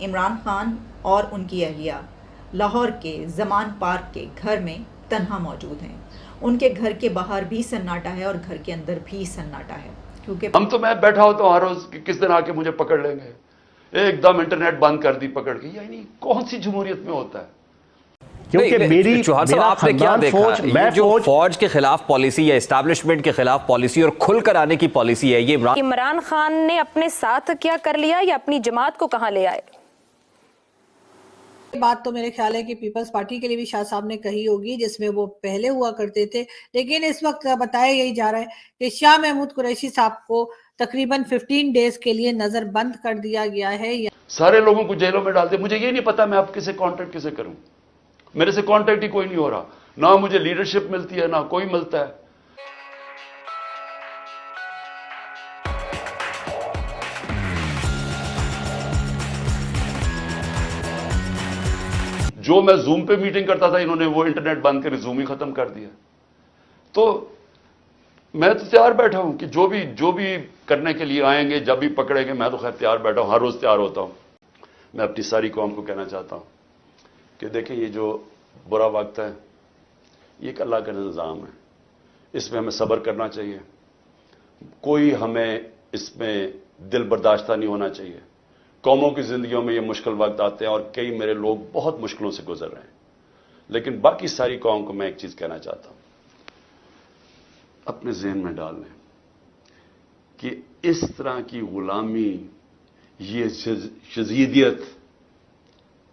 عمران خان اور ان کی اہلیہ لاہور کے زمان پارک کے گھر میں تنہا موجود ہیں. ان کے گھر کے باہر بھی سناٹا ہے اور گھر کے اندر بھی سناٹا ہے، کیونکہ ہم تو میں بیٹھا ہوتا ہوں ہر روز کہ کس دن آ کے مجھے پکڑ لیں گے. ایک دم انٹرنیٹ بند کر دی پکڑ کے. یعنی کون سی جمہوریت میں ہوتا ہے؟ کیونکہ میری چوہان صاحب آپ نے کیا دیکھا یہ جو فوج کے خلاف پالیسی یا اسٹیبلشمنٹ کے خلاف پالیسی اور کھل کر آنے کی پالیسی ہے، یہ عمران خان نے اپنے ساتھ کیا کر لیا یا اپنی جماعت کو کہاں لے آئے؟ بات تو میرے خیال ہے کہ پیپلز پارٹی کے لیے بھی شاہ صاحب نے کہی ہوگی، جس میں وہ پہلے ہوا کرتے تھے، لیکن اس وقت بتایا یہی جا رہا ہے کہ شاہ محمود قریشی صاحب کو تقریباً 15 ڈیز کے لیے نظر بند کر دیا گیا ہے. سارے لوگوں کو جیلوں میں ڈال دے. مجھے یہ نہیں پتا میں اب کسے کانٹیکٹ کسے کروں. میرے سے کانٹیکٹ ہی کوئی نہیں ہو رہا. نہ مجھے لیڈرشپ ملتی ہے نہ کوئی ملتا ہے. جو میں زوم پہ میٹنگ کرتا تھا انہوں نے وہ انٹرنیٹ بند کر زوم ہی ختم کر دیا. تو میں تو تیار بیٹھا ہوں کہ جو بھی کرنے کے لیے آئیں گے، جب بھی پکڑیں گے، میں تو خیر تیار بیٹھا ہوں، ہر روز تیار ہوتا ہوں. میں اپنی ساری قوم کو کہنا چاہتا ہوں کہ دیکھیں یہ جو برا وقت ہے یہ ایک اللہ کا نظام ہے. اس میں ہمیں صبر کرنا چاہیے. کوئی ہمیں اس میں دل برداشتہ نہیں ہونا چاہیے. قوموں کی زندگیوں میں یہ مشکل وقت آتے ہیں اور کئی میرے لوگ بہت مشکلوں سے گزر رہے ہیں. لیکن باقی ساری قوم کو میں ایک چیز کہنا چاہتا ہوں، اپنے ذہن میں ڈال لیں کہ اس طرح کی غلامی، یہ شذیدیت،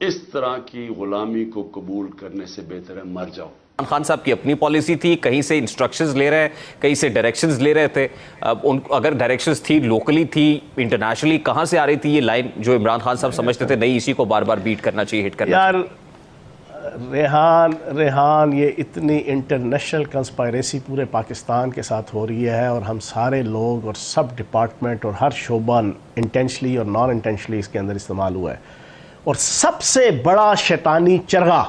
اس طرح کی غلامی کو قبول کرنے سے بہتر ہے مر جاؤ. عمران خان صاحب کی اپنی پالیسی تھی، کہیں سے انسٹرکشنز لے رہے ہیں، کہیں سے ڈائریکشنز لے رہے تھے. اگر ڈائریکشنز تھی لوکلی تھی انٹرنیشنلی، کہاں سے آ رہی تھی یہ لائن جو عمران خان صاحب سمجھتے تھے نہیں اسی کو بار بار بیٹ کرنا چاہیے، ہٹ کرنا چاہیے؟ یار ریحان یہ اتنی انٹرنیشنل کنسپائریسی پورے پاکستان کے ساتھ ہو رہی ہے، اور ہم سارے لوگ اور سب ڈپارٹمنٹ اور ہر شعبہ انٹینشلی اور نان انٹینشلی اس کے اندر استعمال ہوا ہے. اور سب سے بڑا شیطانی چرغا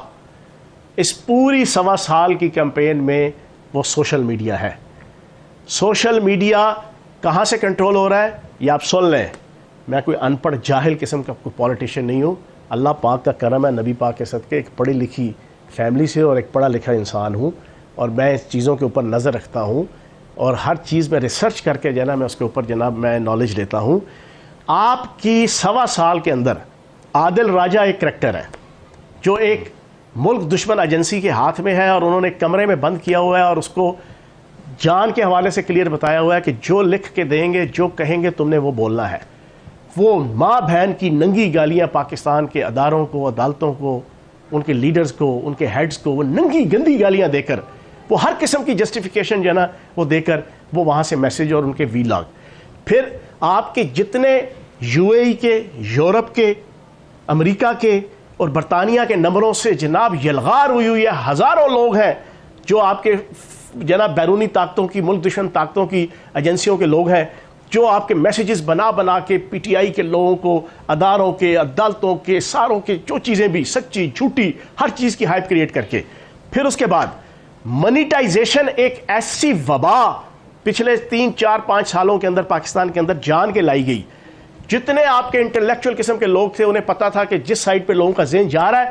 اس پوری 1.25 سال کی کیمپین میں وہ سوشل میڈیا ہے. سوشل میڈیا کہاں سے کنٹرول ہو رہا ہے یہ آپ سن لیں. میں کوئی ان پڑھ جاہل قسم کا کوئی پولیٹیشین نہیں ہوں. اللہ پاک کا کرم ہے، نبی پاک کے صدقے ایک پڑھی لکھی فیملی سے اور ایک پڑھا لکھا انسان ہوں، اور میں اس چیزوں کے اوپر نظر رکھتا ہوں اور ہر چیز میں ریسرچ کر کے میں اس کے اوپر میں نالج لیتا ہوں. آپ کی 1.25 سال کے اندر عادل راجہ ایک کریکٹر ہے جو ایک ملک دشمن ایجنسی کے ہاتھ میں ہے، اور انہوں نے کمرے میں بند کیا ہوا ہے اور اس کو جان کے حوالے سے کلیئر بتایا ہوا ہے کہ جو لکھ کے دیں گے، جو کہیں گے تم نے وہ بولنا ہے. وہ ماں بہن کی ننگی گالیاں پاکستان کے اداروں کو، عدالتوں کو، ان کے لیڈرز کو، ان کے ہیڈز کو وہ ننگی گندی گالیاں دے کر، وہ ہر قسم کی جسٹیفیکیشن جو ہے نا وہ دے کر وہ وہاں سے میسیج اور ان کے ویلاگ. پھر آپ کے جتنے یو اے ای کے، یورپ کے، امریکہ کے اور برطانیہ کے نمبروں سے جناب یلغار ہوئی ہے. ہزاروں لوگ ہیں جو آپ کے جناب بیرونی طاقتوں کی، ملک دشمن طاقتوں کی ایجنسیوں کے لوگ ہیں جو آپ کے میسیجز بنا کے پی ٹی آئی کے لوگوں کو، اداروں کے، عدالتوں کے، ساروں کے جو چیزیں بھی سچی جھوٹی ہر چیز کی ہائپ کریٹ کر کے. پھر اس کے بعد منیٹائزیشن ایک ایسی وبا پچھلے 3 4 5 سالوں کے اندر پاکستان کے اندر جان کے لائی گئی. جتنے آپ کے انٹلیکچوئل قسم کے لوگ تھے انہیں پتا تھا کہ جس سائٹ پہ لوگوں کا ذہن جا رہا ہے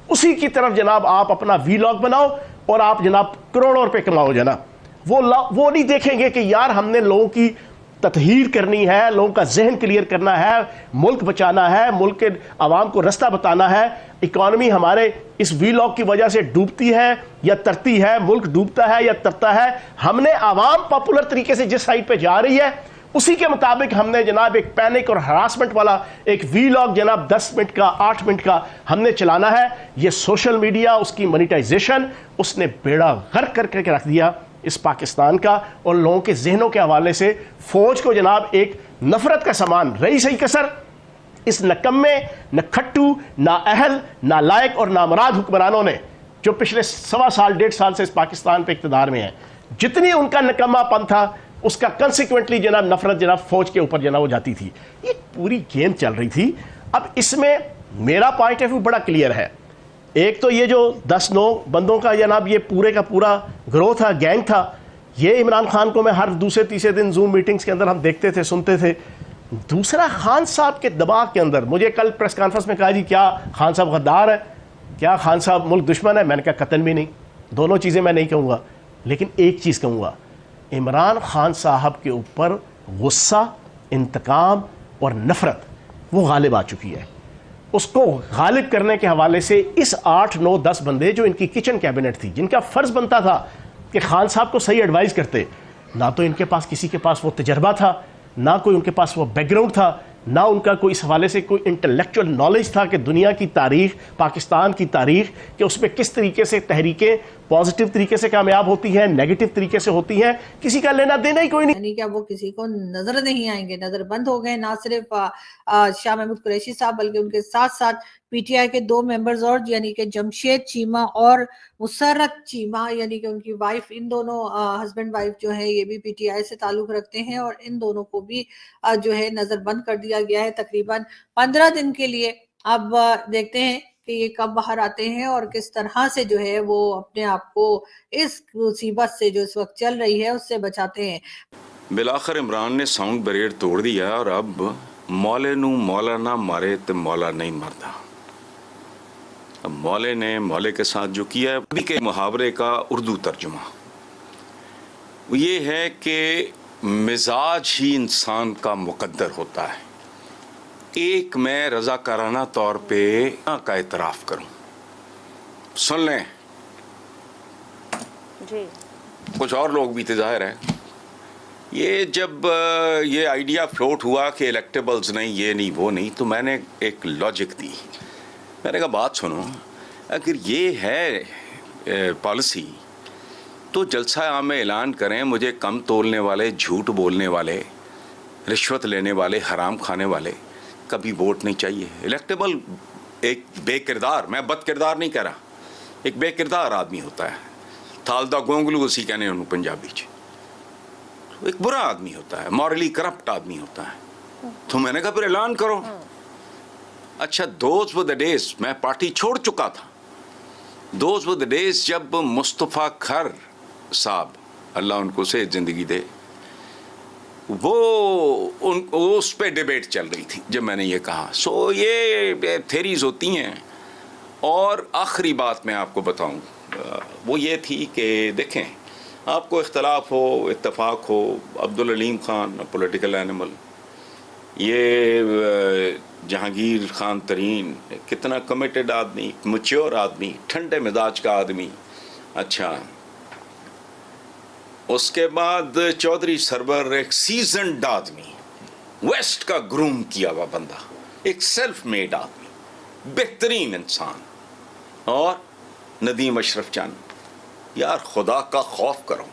اسی کی طرف جناب آپ اپنا ویلاگ بناؤ اور آپ جناب کروڑوں روپے کماؤ. جناب وہ نہیں دیکھیں گے کہ یار ہم نے لوگوں کی تطہیر کرنی ہے، لوگوں کا ذہن کلیئر کرنا ہے، ملک بچانا ہے، ملک کے عوام کو رستہ بتانا ہے. اکانومی ہمارے اس ویلاگ کی وجہ سے ڈوبتی ہے یا ترتی ہے، ملک ڈوبتا ہے یا ترتا ہے. ہم نے عوام پاپولر طریقے سے جس سائٹ پہ جا رہی ہے اسی کے مطابق ہم نے جناب ایک پینک اور ہراسمنٹ والا ایک ویلاگ جناب 10 منٹ کا 8 منٹ کا ہم نے چلانا ہے. یہ سوشل میڈیا، اس کی منیٹائزیشن، اس نے بیڑا غرق کر کے رکھ دیا اس پاکستان کا، اور لوگوں کے ذہنوں کے حوالے سے فوج کو جناب ایک نفرت کا سامان رہی صحیح کسر. اس نکمے، نہ کھٹو، نہ اہل، نہ لائق اور نامراد حکمرانوں نے جو پچھلے 1.25 سال 1.5 سال سے اس پاکستان پہ اقتدار میں ہیں، جتنی ان کا نکمہ پن تھا اس کا کنسیکوینٹلی جناب نفرت جناب فوج کے اوپر جناب وہ جاتی تھی. یہ پوری گیم چل رہی تھی. اب اس میں میرا پوائنٹ آف ویو بڑا کلیئر ہے. ایک تو یہ جو 10-9 بندوں کا جناب یہ پورے کا پورا گروہ تھا، گینگ تھا، یہ عمران خان کو میں ہر دوسرے تیسرے دن زوم میٹنگز کے اندر ہم دیکھتے تھے، سنتے تھے. دوسرا خان صاحب کے دماغ کے اندر، مجھے کل پریس کانفرنس میں کہا جی کیا خان صاحب غدار ہے، کیا خان صاحب ملک دشمن ہے؟ میں نے کہا قطعاً بھی نہیں، دونوں چیزیں میں نہیں کہوں گا، لیکن ایک چیز کہوں گا، عمران خان صاحب کے اوپر غصہ، انتقام اور نفرت وہ غالب آ چکی ہے. اس کو غالب کرنے کے حوالے سے اس 8 9 10 بندے جو ان کی کچن کیبنٹ تھی، جن کا فرض بنتا تھا کہ خان صاحب کو صحیح ایڈوائز کرتے، نہ تو ان کے پاس کسی کے پاس وہ تجربہ تھا، نہ کوئی ان کے پاس وہ بیک گراؤنڈ تھا، نہ ان کا کوئی اس حوالے سے کوئی انٹلیکچوئل نالج تھا کہ دنیا کی تاریخ، پاکستان کی تاریخ، کہ اس میں کس طریقے سے تحریکیں پازیٹیو طریقے سے کامیاب ہوتی ہیں، نیگیٹو طریقے سے ہوتی ہیں، کسی کا لینا دینا ہی کوئی نہیں. یعنی کہ وہ کسی کو نظر نہیں آئیں گے، نظر بند ہو گئے. نہ صرف شاہ محمود قریشی صاحب بلکہ ان کے ساتھ ساتھ پی ٹی آئی کے 2 ممبرز اور یعنی کہ جمشید چیمہ اور مسرت چیمہ، یعنی کہ ان کی وائف، ان دونوں ہسبینڈ وائف جو ہیں یہ بھی پی ٹی آئی سے تعلق رکھتے ہیں، اور ان دونوں کو بھی جو ہے نظر بند کر دیا گیا ہے تقریباً 15 دن کے لیے. اب دیکھتے ہیں کہ یہ کب باہر آتے ہیں اور کس طرح سے جو ہے وہ اپنے آپ کو اس مصیبت سے جو اس وقت چل رہی ہے اس سے بچاتے ہیں. بالآخر عمران نے ساؤنڈ بیریئر توڑ دیا اور اب مولے نو مولا نہ مارے تو مولا نہیں مردا. اب مولے نے مولے کے ساتھ جو کیا ہے، ابھی کے محاورے کا اردو ترجمہ یہ ہے کہ مزاج ہی انسان کا مقدر ہوتا ہے. ایک میں رضاکارانہ طور پہ کا اعتراف کروں، سن لیں جی، کچھ اور لوگ بھی تھے ظاہر ہے. یہ جب یہ آئیڈیا فلوٹ ہوا کہ الیکٹیبلز نہیں، یہ نہیں وہ نہیں، تو میں نے ایک لاجک دی. میں نے کہا بات سنو، اگر یہ ہے پالیسی تو جلسہ عام میں اعلان کریں مجھے کم تولنے والے، جھوٹ بولنے والے، رشوت لینے والے، حرام کھانے والے کبھی ووٹ نہیں چاہیے. الیکٹیبل ایک بے کردار، میں بد کردار نہیں کہہ رہا، ایک بے کردار آدمی ہوتا ہے. تھالدہ گونگلو اسی کہنے انہوں پنجابی چ، ایک برا آدمی ہوتا ہے، مورلی کرپٹ آدمی ہوتا ہے. تو میں نے کہا پھر اعلان کرو. اچھا دوز ور دا ڈیز، میں پارٹی چھوڑ چکا تھا، دوز ور دا ڈیز جب مصطفیٰ کھر صاحب اللہ ان کو صحت زندگی دے، وہ اس پہ ڈیبیٹ چل رہی تھی جب میں نے یہ کہا. سو یہ تھیریز ہوتی ہیں. اور آخری بات میں آپ کو بتاؤں وہ یہ تھی کہ دیکھیں، آپ کو اختلاف ہو، اتفاق ہو، عبدالعلیم خان پولیٹیکل اینیمل، یہ جہانگیر خان ترین کتنا کمیٹڈ آدمی، میچور آدمی، ٹھنڈے مزاج کا آدمی. اچھا اس کے بعد چودھری سرور ایک سیزنڈ آدمی، ویسٹ کا گروم کیا ہوا بندہ، ایک سیلف میڈ آدمی، بہترین انسان، اور ندیم اشرف چند. یار خدا کا خوف کرو.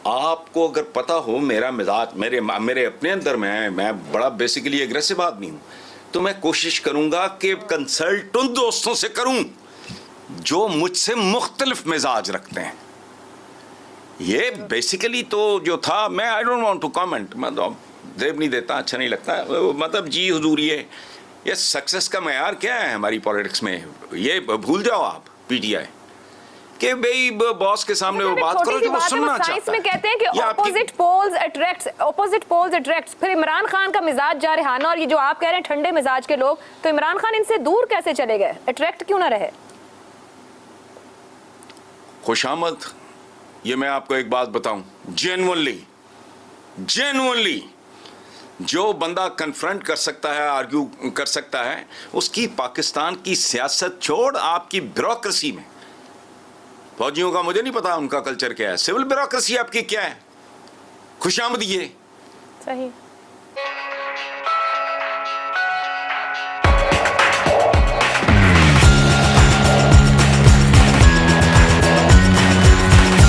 آپ کو اگر پتہ ہو میرا مزاج، میرے اپنے اندر میں بڑا بیسیکلی ایگریسو آدمی ہوں، تو میں کوشش کروں گا کہ کنسلٹ ان دوستوں سے کروں جو مجھ سے مختلف مزاج رکھتے ہیں. یہ بیسیکلی تو جو تھا، میں I don't want to comment, میں تو زیب نہیں دیتا، اچھا نہیں لگتا. مطلب جی حضور یہ سکسیس کا معیار کیا ہے ہماری پالیٹکس میں؟ یہ بھول جاؤ آپ پی ٹی آئی کہ بھئی باس کے سامنے وہ بات کرو جو وہ سننا چاہتا ہے. سائنس میں کہتے ہیں کہ اپوزٹ پولز اٹریکٹس. پھر عمران خان کا مزاج جارحانہ، اور یہ جو آپ کہہ رہے ہیں ٹھنڈے مزاج کے لوگ، تو عمران خان ان سے دور کیسے چلے گئے؟ اٹریکٹ کیوں نہ رہے؟ خوش آمد. یہ میں آپ کو ایک بات بتاؤں، جینوئنلی جو بندہ کنفرنٹ کر سکتا ہے، آرگیو کر سکتا ہے، اس کی پاکستان کی سیاست چھوڑ آپ کی بیوروکریسی میں، فوجیوں کا مجھے نہیں پتا ان کا کلچر کیا ہے، سول بیوروکریسی آپ کی کیا ہے، خوش آمدید. صحیح.